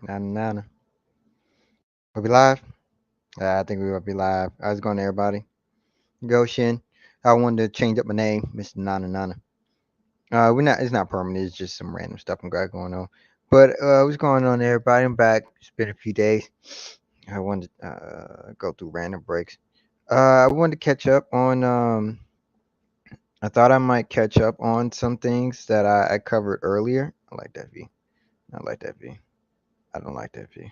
Nana. We'll be live? I think we will be live. How's it going, everybody? Goshen. I wanted to change up my name, Mr. Nana Nana. We're not. It's not permanent. It's just some random stuff I'm got going on. But what's going on, everybody? I'm back. It's been a few days. I wanted to go through random breaks. I wanted to catch up on. I thought I might catch up on some things that I covered earlier. I like that V. I like that V. I don't like that V.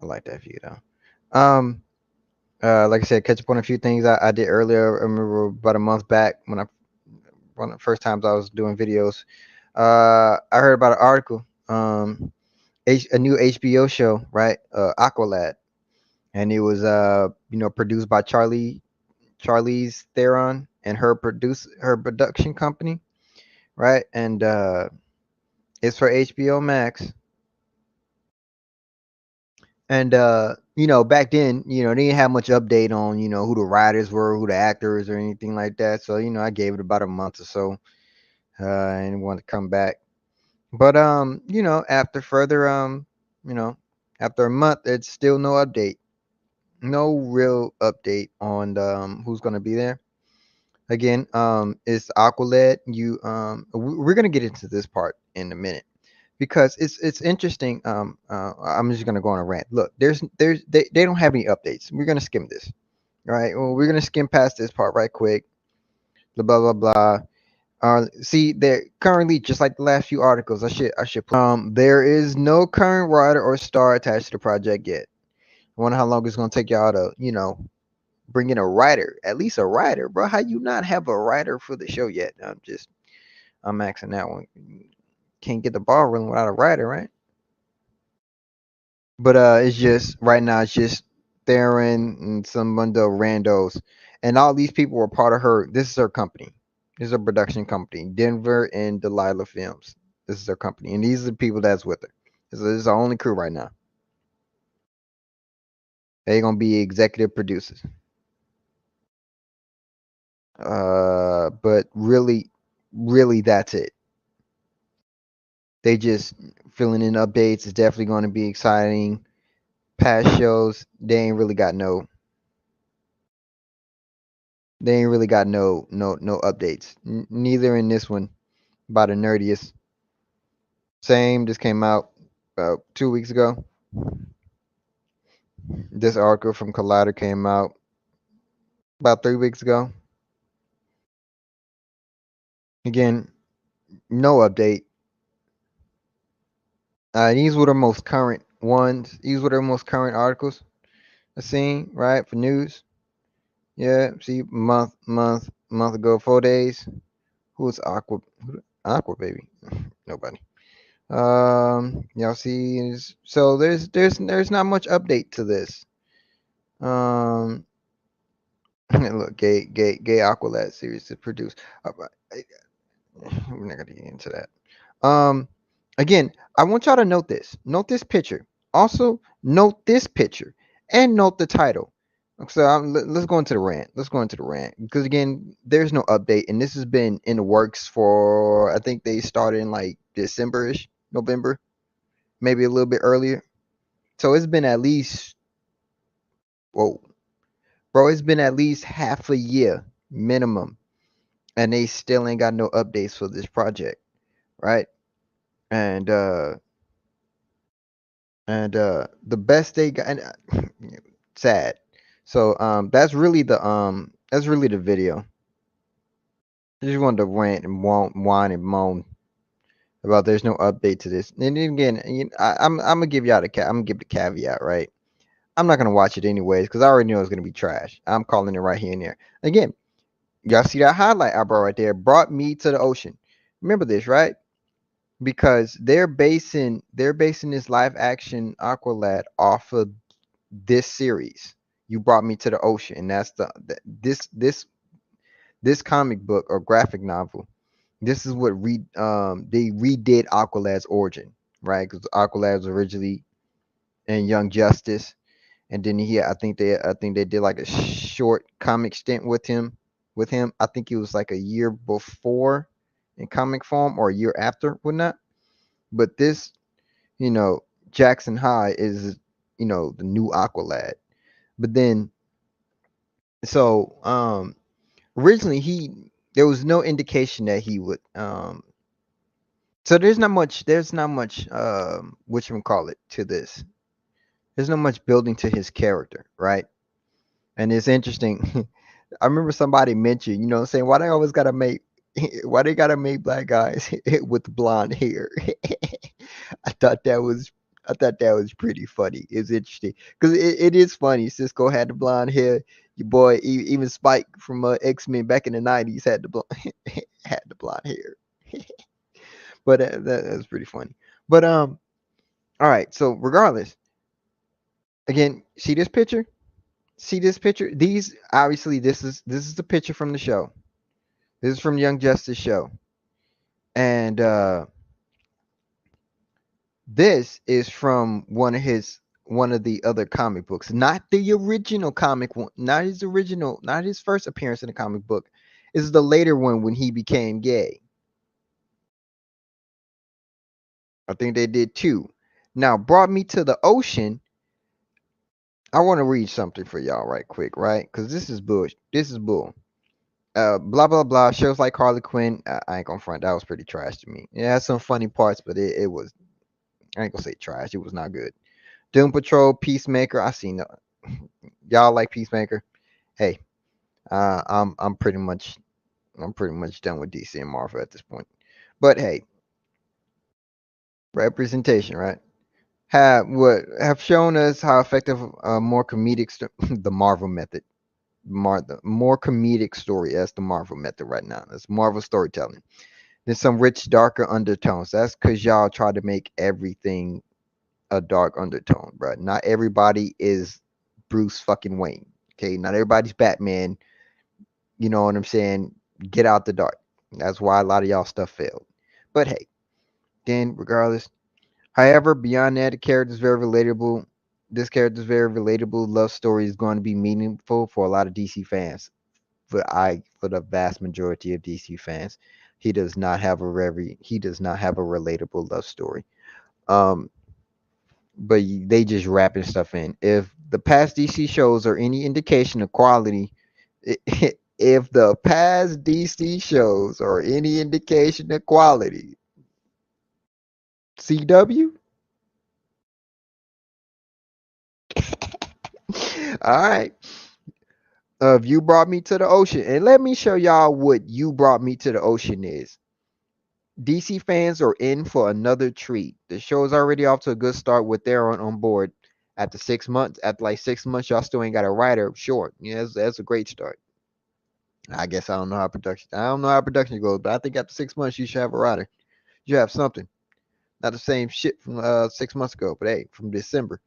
I like that V though. Like I said, catch up on a few things I did earlier. I remember about a month back when one of the first times I was doing videos. I heard about an article, a new HBO show, right? Aqualad, and it was produced by Charlize Theron and her production company, right? And it's for HBO Max. And back then, they didn't have much update on, who the writers were, who the actors or anything like that. So, I gave it about a month or so, and wanted to come back. But after further you know, after a month, it's still no update. No real update on who's gonna be there. Again, it's Aqualad. We're gonna get into this part in a minute because it's interesting. I'm just gonna go on a rant. Look, they don't have any updates. We're gonna skim this, right? Well, we're gonna skim past this part right quick. Blah blah blah blah. See, they're currently just like the last few articles. I should put. There is no current writer or star attached to the project yet. I wonder how long it's gonna take y'all to bring in a writer, at least a writer, bro. How you not have a writer for the show yet? I'm asking that one. Can't get the ball rolling without a writer, right? But it's just right now. It's just Theron and some bundle of randos, and all these people were part of her. This is her company. This is a production company, Denver and Delilah Films. This is her company, and these are the people that's with her. This is our only crew right now. They're gonna be executive producers. But really, that's it. They just filling in updates. It's definitely going to be exciting. Past shows, they ain't really got no updates. Neither in this one by the nerdiest. Same, just came out about 2 weeks ago. This article from Collider came out about 3 weeks ago. Again, no update. These were the most current ones. These were the most current articles I seen, right, for news. Yeah, see, month ago, 4 days. Who's Aqua baby? Nobody. Y'all see, so there's not much update to this. Look, gay Aqualad series to produce. We're not gonna get into that. Again, I want y'all to note this. Note this picture. Also, note this picture, and note the title. So let's go into the rant. Let's go into the rant because again, there's no update, and this has been in the works for I think they started in like December-ish, November, maybe a little bit earlier. So it's been at least whoa, bro, it's been at least half a year minimum, and they still ain't got no updates for this project, right? And the best they got, and sad. So that's really the video. I just wanted to rant and whine and moan about there's no update to this. And then again, I'm gonna give y'all I'm gonna give the caveat, right? I'm not gonna watch it anyways because I already know it's gonna be trash. I'm calling it right here and there. Again, y'all see that highlight I brought right there? Brought me to the ocean. Remember this, right? Because they're basing this live action Aqualad off of this series. You brought me to the ocean, and that's this comic book or graphic novel. This is what they redid Aqualad's origin, right? Because Aqualad was originally in Young Justice, and then I think they did like a short comic stint with him. I think it was like a year before in comic form or a year after, whatnot. But this, you know, Jackson High is, the new Aqualad. But then, so originally there was no indication that he would. So there's not much what you call it to this. There's not much building to his character, right? And it's interesting. I remember somebody mentioned, saying why they always gotta make why they gotta make black guys with blonde hair. I thought that was I thought that was pretty funny. It's interesting because it is funny. Cisco had the blonde hair. Your boy, even Spike from X-Men back in the '90s had had the blonde hair. But that's pretty funny. But all right. So regardless, again, see this picture. See this picture. These obviously this is the picture from the show. This is from Young Justice show, and this is from one of the other comic books, not the original comic one, not his first appearance in the comic book. This is the later one when he became gay. I think they did two. Now, brought me to the ocean. I want to read something for y'all right quick, right? Because this is bull. This is bull. Blah blah blah. Shows like Harley Quinn. I ain't gonna front. That was pretty trash to me. It had some funny parts, but it was. I ain't gonna say trash. It was not good. Doom Patrol, Peacemaker. I seen y'all like Peacemaker. Hey, I'm pretty much done with DC and Marvel at this point. But hey, representation, right? Have shown us how effective more comedic the Marvel method, the more comedic story as the Marvel method right now. That's Marvel storytelling. There's some rich, darker undertones. That's because y'all try to make everything a dark undertone, bro. Not everybody is Bruce fucking Wayne. Okay, not everybody's Batman. You know what I'm saying? Get out the dark. That's why a lot of y'all stuff failed. But hey, then regardless. However, beyond that, the character is very relatable. This character is very relatable. Love story is going to be meaningful for a lot of DC fans. For the vast majority of DC fans, he does not have a relatable love story. Um, but they just wrapping stuff in. If the past DC shows are any indication of quality, if the past DC shows are any indication of quality, CW. All right. You brought me to the ocean, and let me show y'all what you brought me to the ocean is. DC fans are in for another treat. The show is already off to a good start with their on board. After 6 months, y'all still ain't got a writer. Sure, yeah, that's a great start. I guess I don't know how production goes, but I think after 6 months you should have a writer. You have something. Not the same shit from 6 months ago, but hey, from December.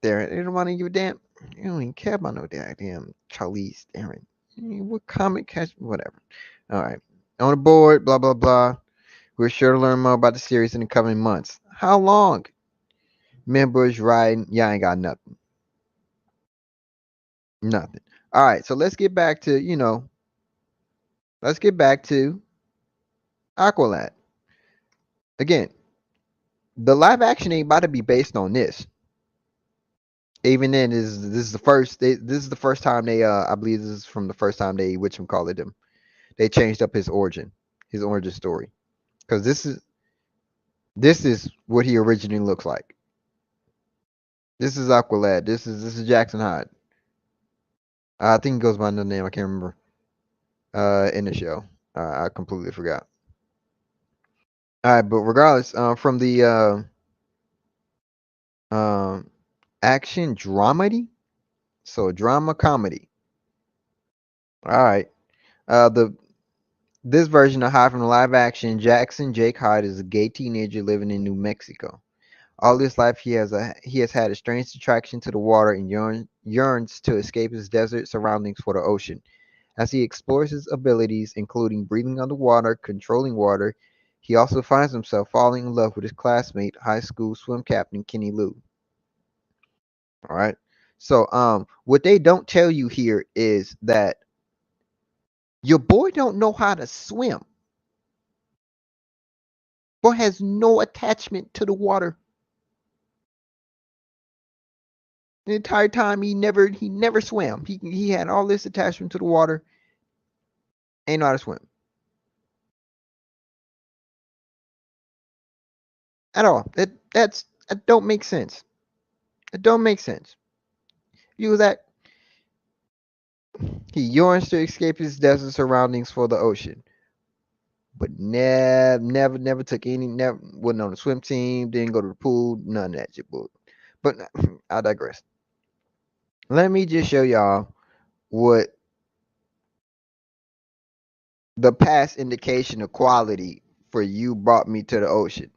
There, they don't want to give a damn. You don't even care about no damn Charlize Theron. What comic catch? Whatever. All right. On the board, blah blah blah. We're sure to learn more about the series in the coming months. How long? Members riding. Y'all ain't got nothing. Nothing. All right. So let's get back to Let's get back to Aqualad. Again, the live action ain't about to be based on this. Even then, this is the first time they I believe this is from the first time they call it them. They changed up his origin story, because this is what he originally looks like. This is Aqualad. This is Jackson Hyde. I think he goes by another name. I can't remember. In the show, I completely forgot. All right, but regardless, from the um action dramedy, so drama comedy. All right, the this version of Hyde from the live action, Jackson Jake Hyde is a gay teenager living in New Mexico. All his life, he has had a strange attraction to the water and yearns to escape his desert surroundings for the ocean. As he explores his abilities, including breathing underwater, controlling water, he also finds himself falling in love with his classmate, high school swim captain Kenny Lou. All right. So, what they don't tell you here is that your boy don't know how to swim. Boy has no attachment to the water. The entire time he never swam. He had all this attachment to the water. Ain't know how to swim at all. That don't make sense. It don't make sense. You that he yearns to escape his desert surroundings for the ocean, but never took any. Never wasn't on the swim team. Didn't go to the pool. None of that shit. But I digress. Let me just show y'all what the past indication of quality for you brought me to the ocean,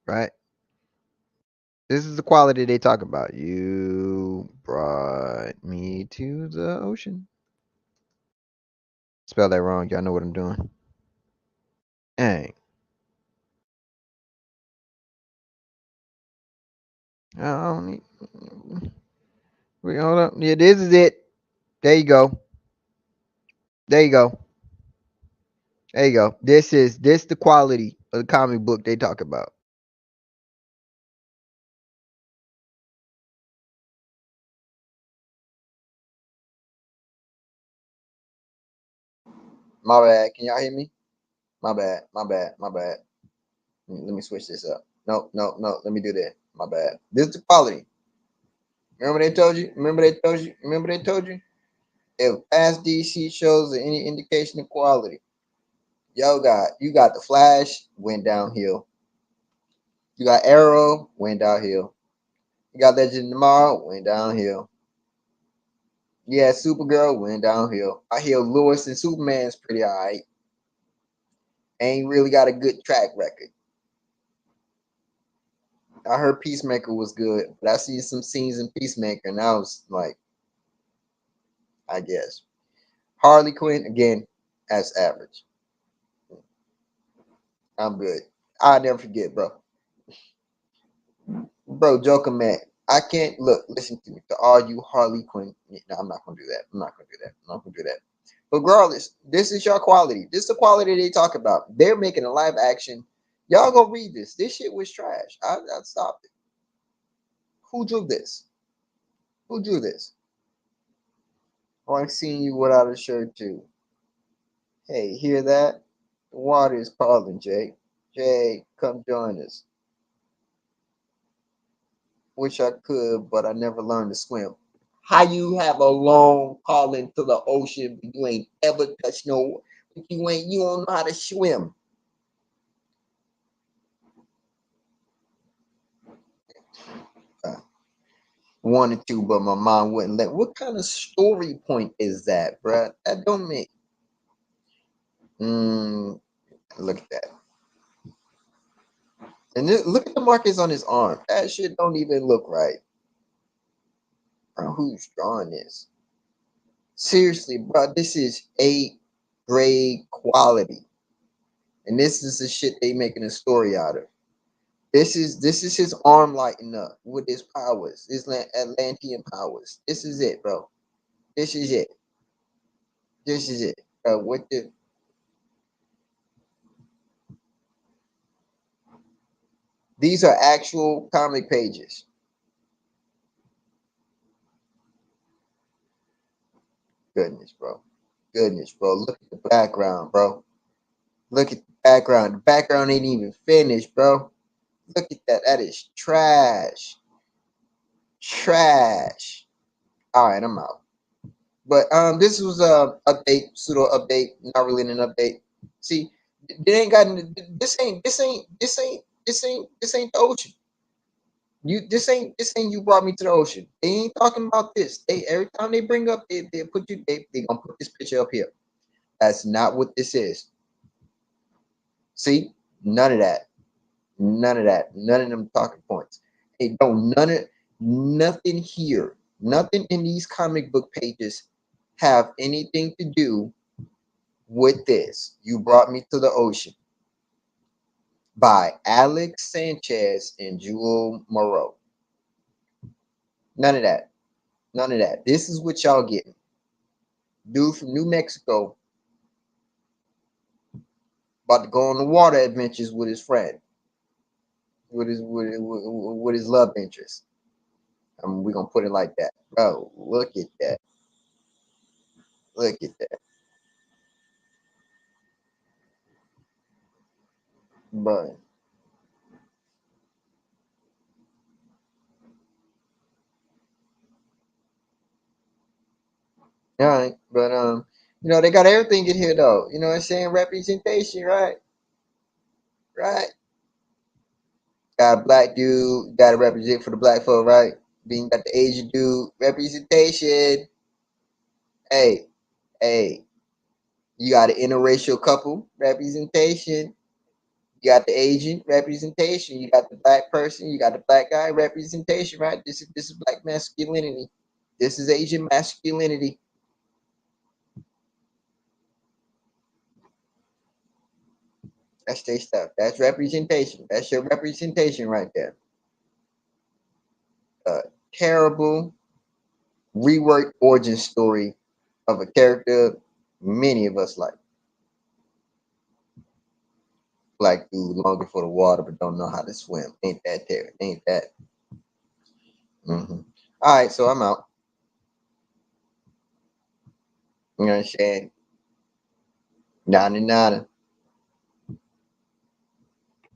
right? This is the quality they talk about. You brought me to the ocean. Spell that wrong. Y'all know what I'm doing. Dang. I don't need. Wait, hold up. Yeah, this is it. There you go. There you go. There you go. This the quality of the comic book they talk about. My bad. Can y'all hear me? My bad. My bad. My bad. Let me switch this up. No, no, no. Let me do that. My bad. This is the quality. Remember they told you? Remember they told you? Remember they told you? If past DC shows are any indication of quality, you got the Flash went downhill. You got Arrow went downhill. You got Legend of Tomorrow went downhill. Yeah, Supergirl went downhill. I hear Lewis and Superman's pretty alright. Ain't really got a good track record. I heard Peacemaker was good, but I see some scenes in Peacemaker, and I was like, I guess. Harley Quinn again, as average. I'm good. I'll never forget, bro. Bro, Joker man. I can't look, listen to me. To all you Harley Quinn. No, I'm not gonna do that. I'm not gonna do that. I'm not gonna do that. But regardless, this is your quality. This is the quality they talk about. They're making a live action. Y'all go read this. This shit was trash. I stopped it. Who drew this? Who drew this? Oh, I'm seeing you without a shirt too. Hey, hear that? The water is calling, Jake. Jake, come join us. Wish I could, but I never learned to swim. How you have a long calling to the ocean, but you ain't ever touched no, you don't know how to swim. Uh, Wanted to, but my mom wouldn't let. What kind of story point is that, bruh? That don't make. Mm, look at that. And look at the markings on his arm. That shit don't even look right. Bro, who's drawing this? Seriously, bro, this is 8th grade quality. And this is the shit they making a story out of. This is his arm lighting up with his powers, his Atlantean powers. This is it, bro. This is it. This is it. What the These are actual comic pages. Goodness, bro. Goodness, bro. Look at the background, bro. Look at the background. The background ain't even finished, bro. Look at that. That is trash. Trash. All right, I'm out. But this was a update, pseudo update, not really an update. See, they ain't got this ain't the ocean. This ain't you brought me to the ocean. They ain't talking about this. They every time they bring up they put you they gonna put this picture up here. That's not what this is. See, none of that. None of that. None of them talking points. Hey, don't nothing here. Nothing in these comic book pages have anything to do with this. You brought me to the ocean by Alex Sanchez and Jewel Moreau. None of that. None of that. This is what y'all getting. Dude from New Mexico about to go on the water adventures with his friend. with his love interest. We're gonna put it like that, bro. Look at that. Look at that, but all right, but they got everything in here though. You know what I'm saying? Representation, right? Right. Got a black dude, got to represent for the black folk, right? Then you got the Asian dude, representation. Hey, hey, you got an interracial couple, representation. You got the Asian representation. You got the black person. You got the black guy representation, right? This is black masculinity. This is Asian masculinity. That's their stuff. That's representation. That's your representation right there. Terrible reworked origin story of a character many of us like. Black dude longing for the water but don't know how to swim. Ain't that terrible? Ain't that? Mm-hmm. All right, so I'm out. You know what I'm saying? Nada nada.